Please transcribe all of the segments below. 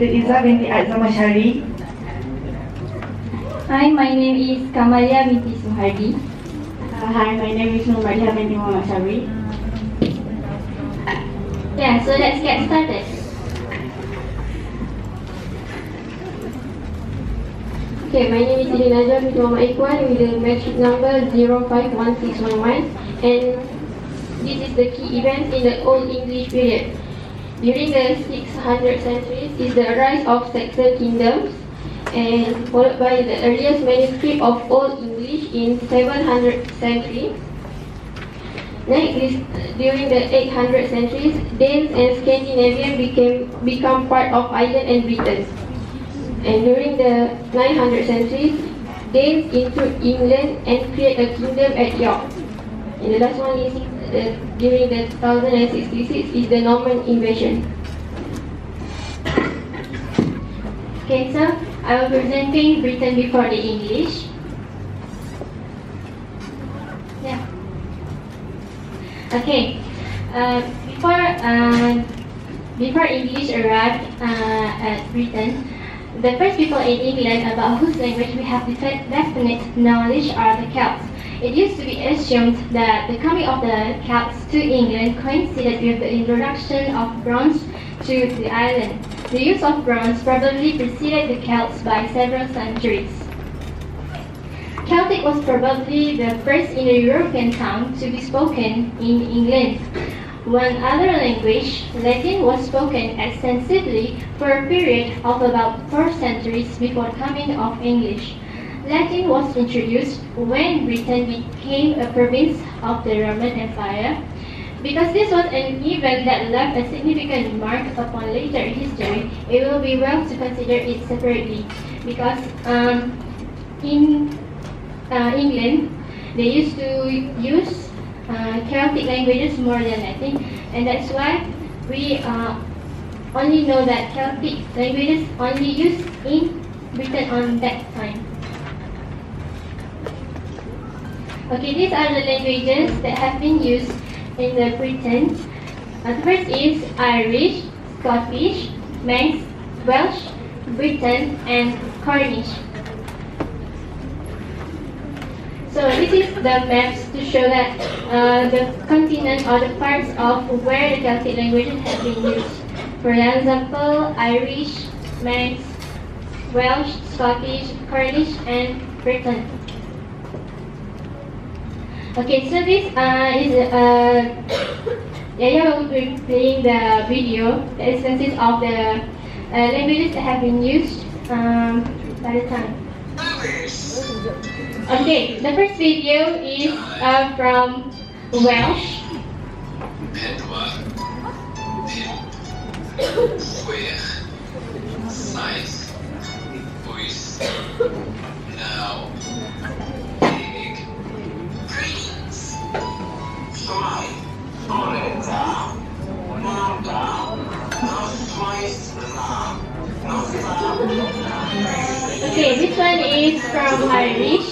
Iza binti Azamashari. Hi, my name is Kamalia binti Suhardi. Hi, my name is Nurmaliha binti Muhammad Sabri. Yeah, so let's get started. Okay, my name is Ihel binti Muhammad Ikhwan with the metric number 051611, and this is the key events in the Old English period. During the 600 centuries is the rise of Saxon kingdoms, and followed by the earliest manuscript of Old English in 700 century. Next, during the 800 centuries, Danes and Scandinavian become part of Ireland and Britain. And during the 900 centuries, Danes intrude England and create a kingdom at York. And the last one is during the 1066 is the Norman invasion. Okay, so I will presenting Britain before the English. Yeah. Okay. Before English arrived at Britain, the first people in England about whose language we have definite knowledge are the Celts. It used to be assumed that the coming of the Celts to England coincided with the introduction of bronze to the island. The use of bronze probably preceded the Celts by several centuries. Celtic was probably the first Indo-European tongue to be spoken in England. One other language, Latin, was spoken extensively for a period of about 4 centuries before the coming of English. Latin was introduced when Britain became a province of the Roman Empire. Because this was an event that left a significant mark upon later history, it will be well to consider it separately. Because in England, they used to use Celtic languages more than Latin, and that's why we only know that Celtic languages only used in Britain on that time. Okay, these are the languages that have been used in the Britain. The first is Irish, Scottish, Manx, Welsh, Breton, and Cornish. So this is the maps to show that the continent or the parts of where the Celtic languages have been used. For example, Irish, Manx, Welsh, Scottish, Cornish, and Breton. Okay, so this is Yaya will be playing the video that consists of the languages that have been used by the time. Okay, the first video is from Welsh. Okay, this one is from Irish.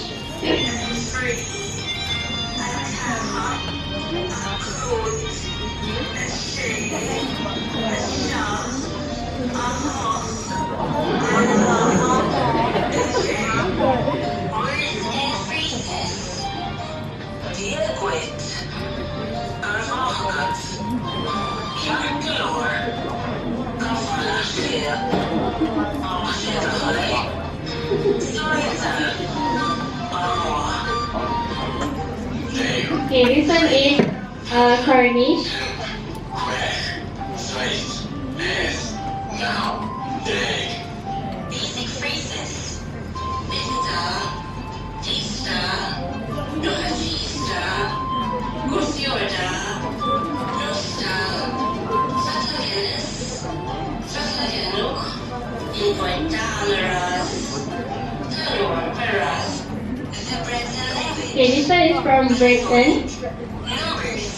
Okay, this one is Cornish. Basic phrases. Tista, Northeasta, Gosiorda, Nosta, Satagenis, Satagenuk, Invointaleras, Tanuaperas. Okay, this one is from Britain. Numbers.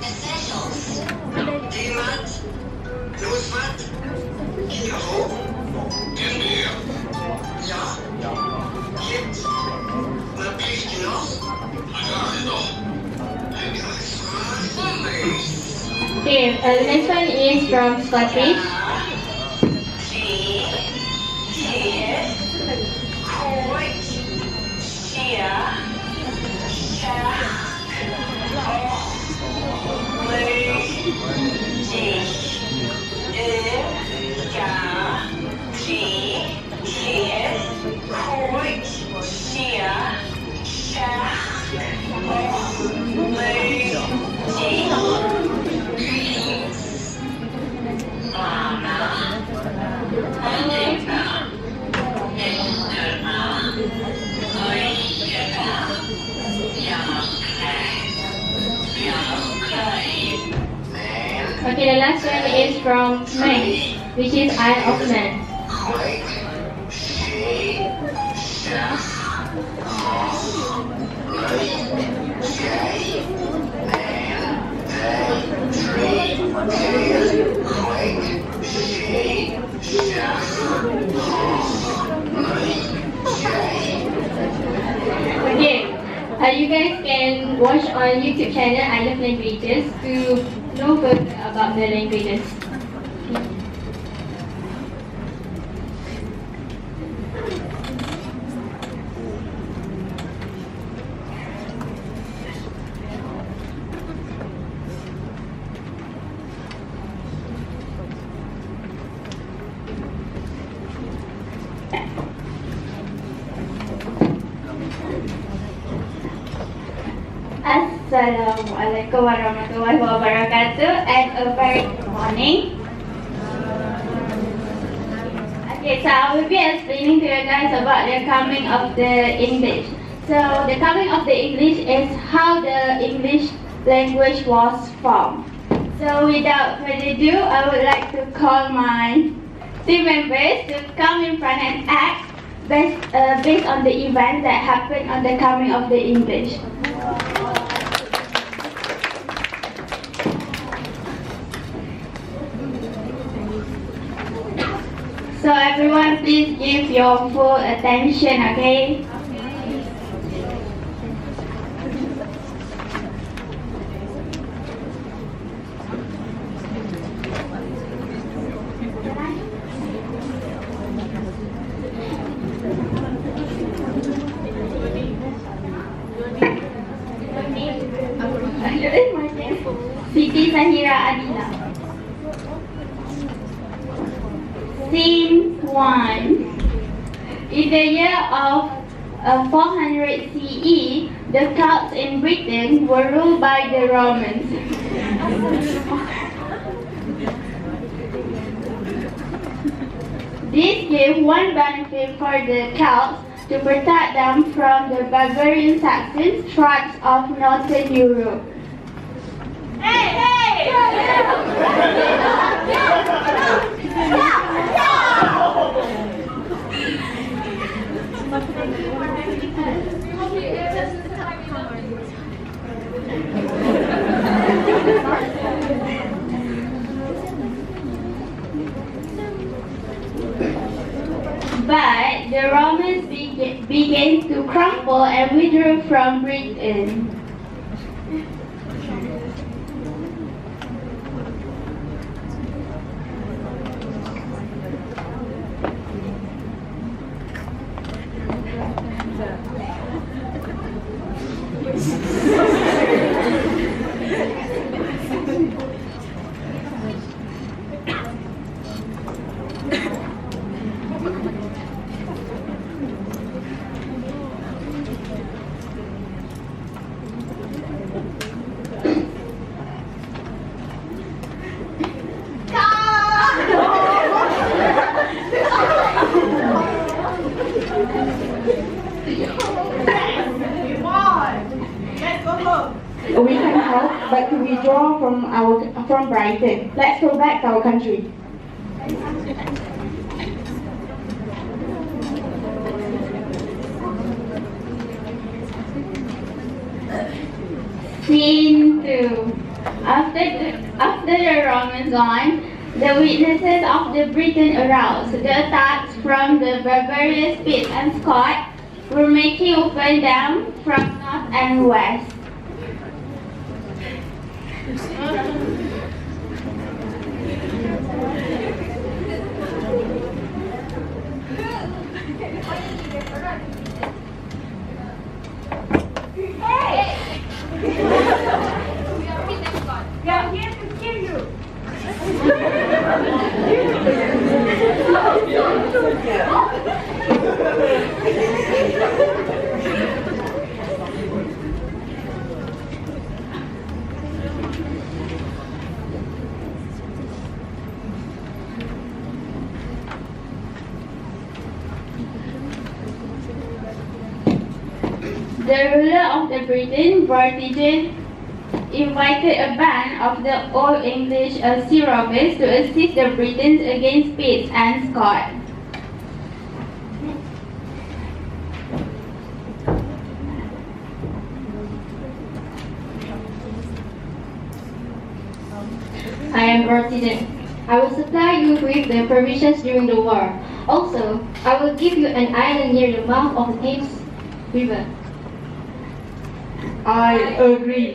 Essentials. Demat, Nusmat, Kinderhof, Okay, next one is from Scottish. Okay, the last one is from Man, which is Isle of Man. Okay, you guys can watch on YouTube channel I Love Languages to know further about the languages. Assalamualaikum warahmatullahi wabarakatuh and a very good morning. Okay, so I will be explaining to you guys about the coming of the English. So the coming of the English is how the English language was formed. So without further ado, I would like to call my team members to come in front and act based on the event that happened on the coming of the English. So everyone, please give your full attention, okay? Siti Sahira Adila. Scene 1. In the year of 400 CE, the Celts in Britain were ruled by the Romans. This gave one benefit for the Celts to protect them from the barbarian Saxons tribes of Northern Europe. Hey, hey! But the Romans began to crumble and withdrew from Britain. We can help, but to withdraw from Brighton. Let's go back to our country. Scene 2. After the Romans gone, the witnesses of the Britain aroused. The attacks from the barbarous Picts and Scots were making upon them from north and west. We are here to kill you. The ruler of the Britain, Vortigern, invited a band of the Old English sea robbers to assist the Britons against Pitt and Scott. I am Vortigern. I will supply you with the provisions during the war. Also, I will give you an island near the mouth of the Thames River. I agree.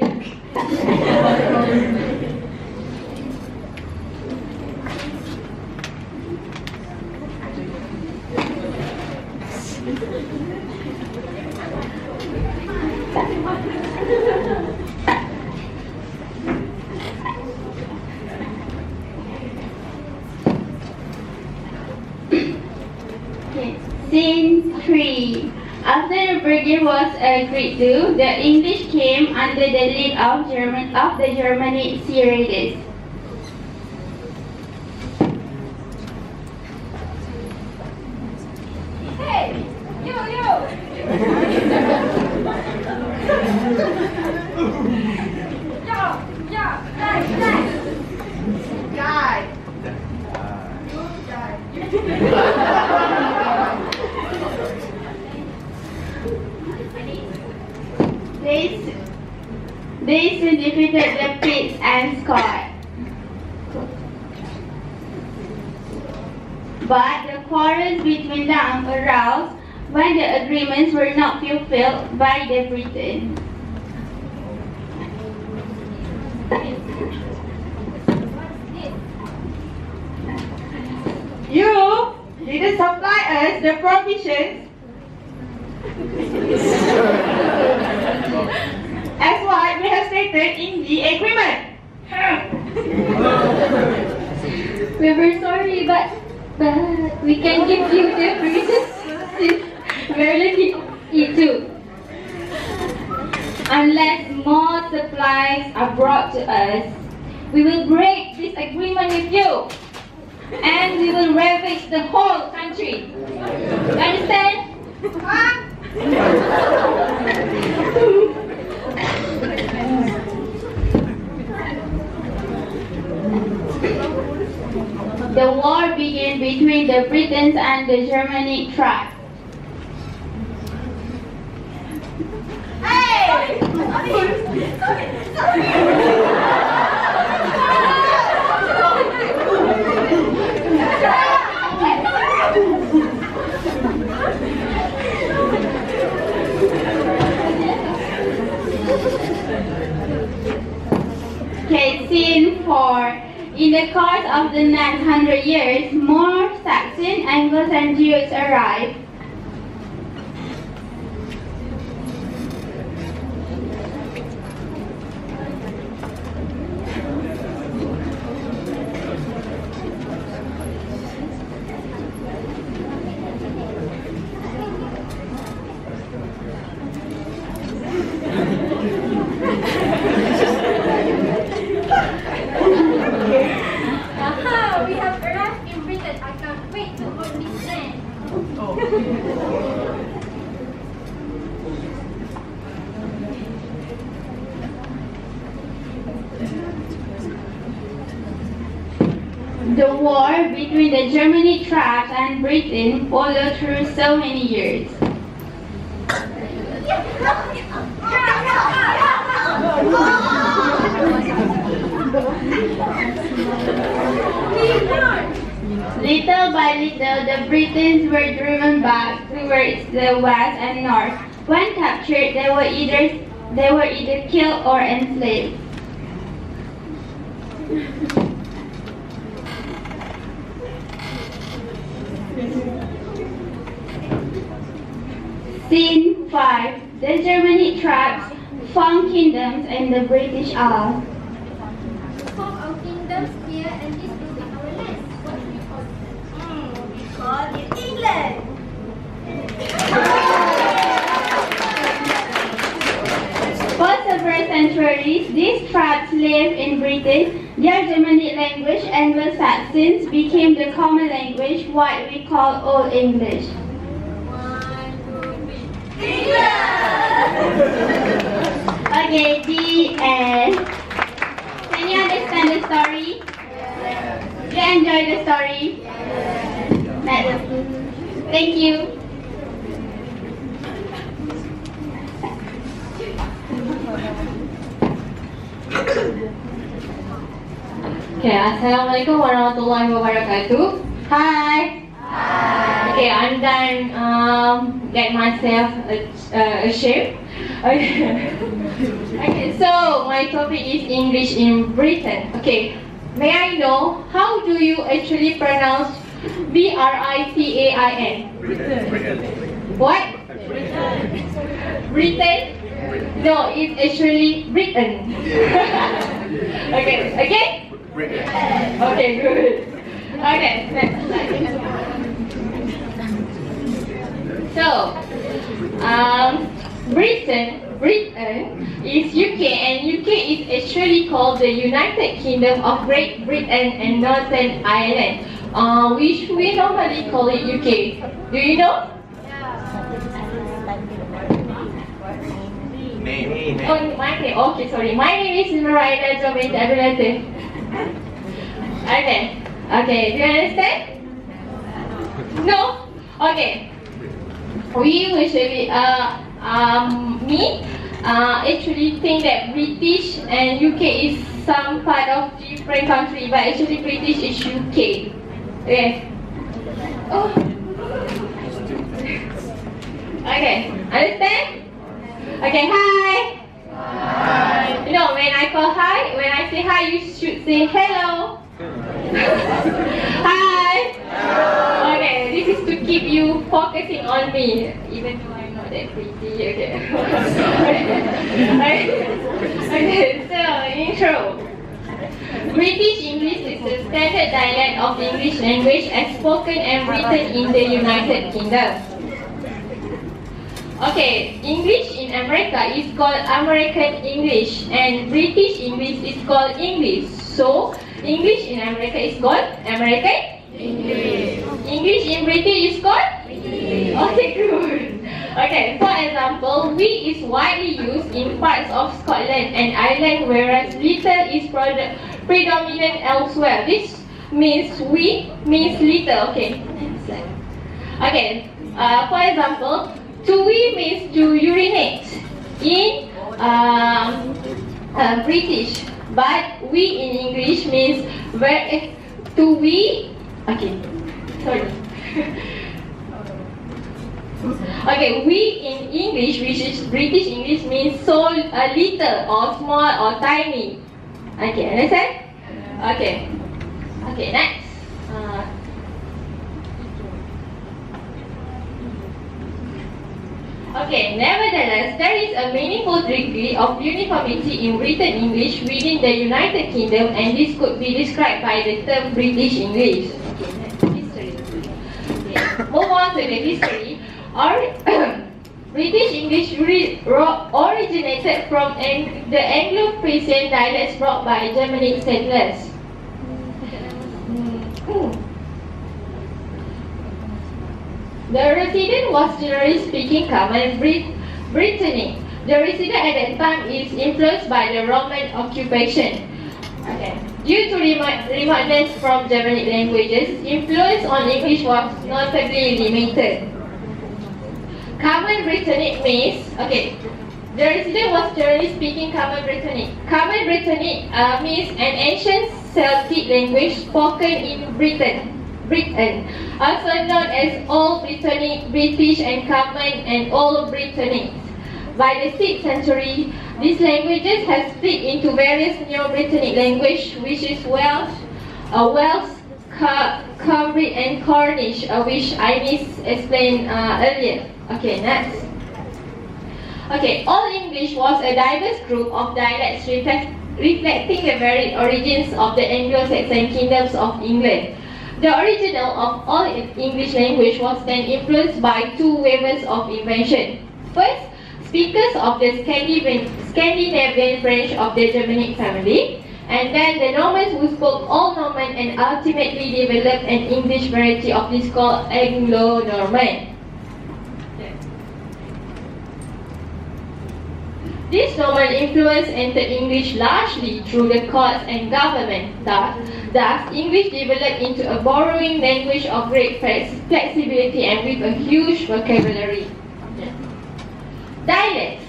Scene 3. After the bargain was agreed to, the English came under the lead of the Germany sea raiders. Hey, you! Die. They soon defeated the Picts and Scots. But the quarrels between them arose when the agreements were not fulfilled by the Britons. You didn't supply us the provisions as what we have stated in the agreement. We were sorry, but we can give you the provisions since we're looking into. Unless more supplies are brought to us, we will break this agreement with you, and we will ravage the whole country. You understand? The war began between the Britons and the Germanic tribes. Okay, scene 4. In the course of the next 100 years, more Saxon, Angles, and Jews arrived. Aha! We have arrived in Britain. I can't wait to hold this land. The war between the Germanic tribes and Britain followed through so many years. Little by little, the Britons were driven back towards the west and north. When captured, they were either killed or enslaved. Scene 5. The Germanic tribes, found kingdoms, and the British Isles. We form our kingdoms here and this will be our land. What do we call it? We call it England. For several centuries, these tribes lived in Britain. Their Germanic language, Anglo-Saxons, became the common language, what we call Old English. 1, 2, 3. England! Okay, the end. Can you understand the story? You enjoy the story? Thank you. Okay, Assalamualaikum warahmatullahi wabarakatuh. Hi. Okay, I'm done get myself a shape. Okay, so my topic is English in Britain. Okay, may I know how do you actually pronounce Britain? What? Britain? No, it's actually Britain. Okay, again? Okay, good. Okay, next slide. So, Britain is UK, and UK is actually called the United Kingdom of Great Britain and Northern Ireland, which we normally call it UK. Do you know? Name. Oh, my name. Okay, sorry. My name is Maraida Jomit Abdulatif. Okay. Okay, do you understand? No? Okay. We usually, actually think that British and UK is some part of different country, but actually British is UK. Okay. Oh. Okay, understand? Okay, hi. Hi. You know, when I say hi, you should say hello. Hi. Okay, this is to keep you focusing on me, even though I'm not that pretty. Okay. Okay, so intro. British English is the standard dialect of the English language as spoken and written in the United Kingdom. Okay, English in America is called American English and British English is called English. So, English in America is called American English. English in British is called English. Okay, good. Okay, for example, we is widely used in parts of Scotland and Ireland, whereas little is predominant elsewhere. This means we means little. Okay, next slide. Okay, for example, to wee means to urinate in British, but we in English means where to wee. Okay, sorry. Okay, we in English, which is British English, means so little or small or tiny. Okay, understand? Okay. Okay, next. Okay, nevertheless, there is a meaningful degree of uniformity in written English within the United Kingdom, and this could be described by the term British English. Okay, next, history. Okay, move on to the history. British English originated from the Anglo-Frisian dialects brought by Germanic settlers. The resident was generally speaking common Britannic. The resident at that time is influenced by the Roman occupation. Okay. Due to remoteness from Germanic languages, influence on English was notably limited. Common Britannic means, okay, the resident was generally speaking Common Britannic. Common Britannic means an ancient Celtic language spoken in Britain, also known as Old Britannic, British and Common and Old Britannic. By the 6th century, these languages have split into various Neo-Britannic language, which is Welsh, Cumbric and Cornish, which I explained earlier. Okay, next. Okay, Old English was a diverse group of dialects reflecting the varied origins of the Anglo-Saxon kingdoms of England. The original of Old English language was then influenced by two waves of invention. First, speakers of the Scandinavian branch of the Germanic family, and then the Normans who spoke Old Norman and ultimately developed an English variety of this called Anglo-Norman. This Norman influence entered English largely through the courts and government. Thus, English developed into a borrowing language of great flexibility and with a huge vocabulary. Dialects.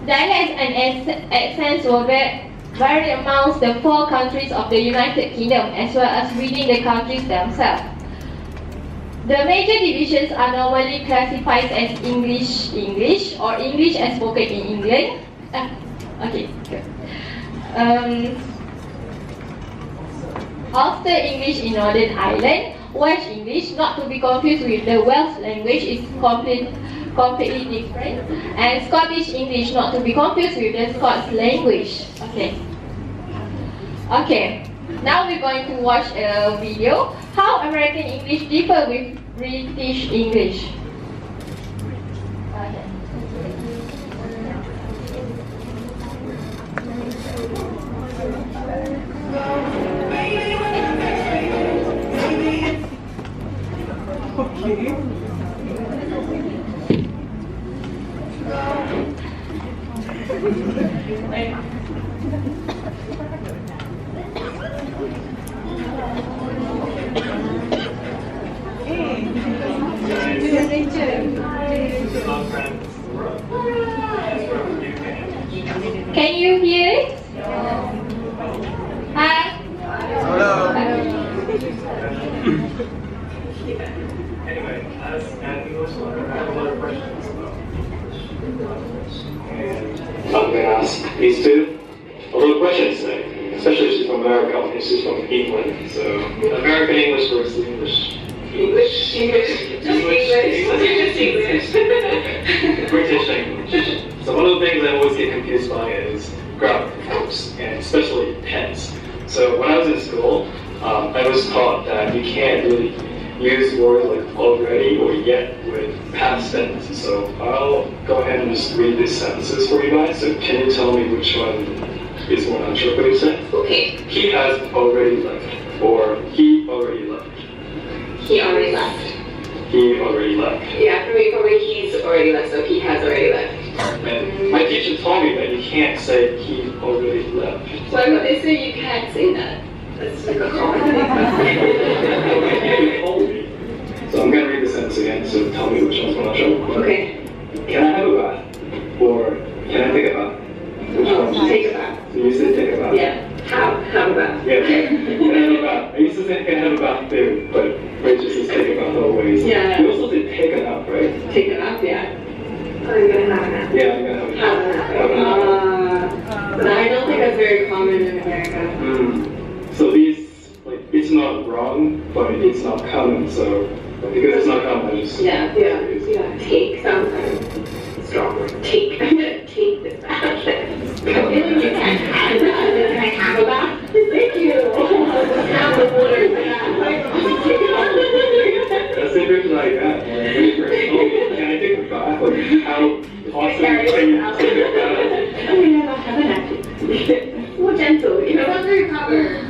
Dialects and accents were varied amongst the four countries of the United Kingdom as well as within the countries themselves. The major divisions are normally classified as English or English as spoken in England. Okay, good. Ulster English in Northern Ireland, Welsh English, not to be confused with the Welsh language, is completely different, and Scottish English, not to be confused with the Scots language. Okay. Now we're going to watch a video how American English differ with British English. Can you hear it? Hi. Hello. Anyway, as an English learner, I have a lot of questions about English. And I'm going to ask these two a lot of questions today, especially she's from America and she's from England. So, American English versus English. English. British English. So one of the things I always get confused by is grammar, of course, and especially tense. So when I was in school, I was taught that you can't really use words like already or yet with past tense. So I'll go ahead and just read these sentences for you guys. So can you tell me which one is more unsure saying? Okay. He has already left, or he already left. He already left. He already left. Yeah, for me, probably he's already left, so he has already left. And my teacher told me that you can't say he already left. Why would they say you can't say that? That's like a common You told me. So I'm gonna read the sentence again, so tell me which one's more unsure. Okay. Can I have a bath? Or can I take a bath? Which one? Take a bath. So you said take a bath. Yeah. Have a bath. Yeah. Can I have a bath? I used to say can I have a bath too, but Rachel says take a bath always. Yeah. You also say take a nap, right? Take a bath, yeah. I'm gonna have a nap. Yeah, I'm gonna have a nap. Have a nap. But I don't think that's very common in America. So these, like, it's not wrong, but it's not common. So because it's not common, I just Yeah. Take sounds kind of strong. Take. I'm gonna take this bath. You can't have a bath. Can I have a bath? Thank you. Have the water. That's interesting like that. Can I take a bath? Like how possible can you take a bath? I mean, I don't have an active. More gentle, you know. It's very common.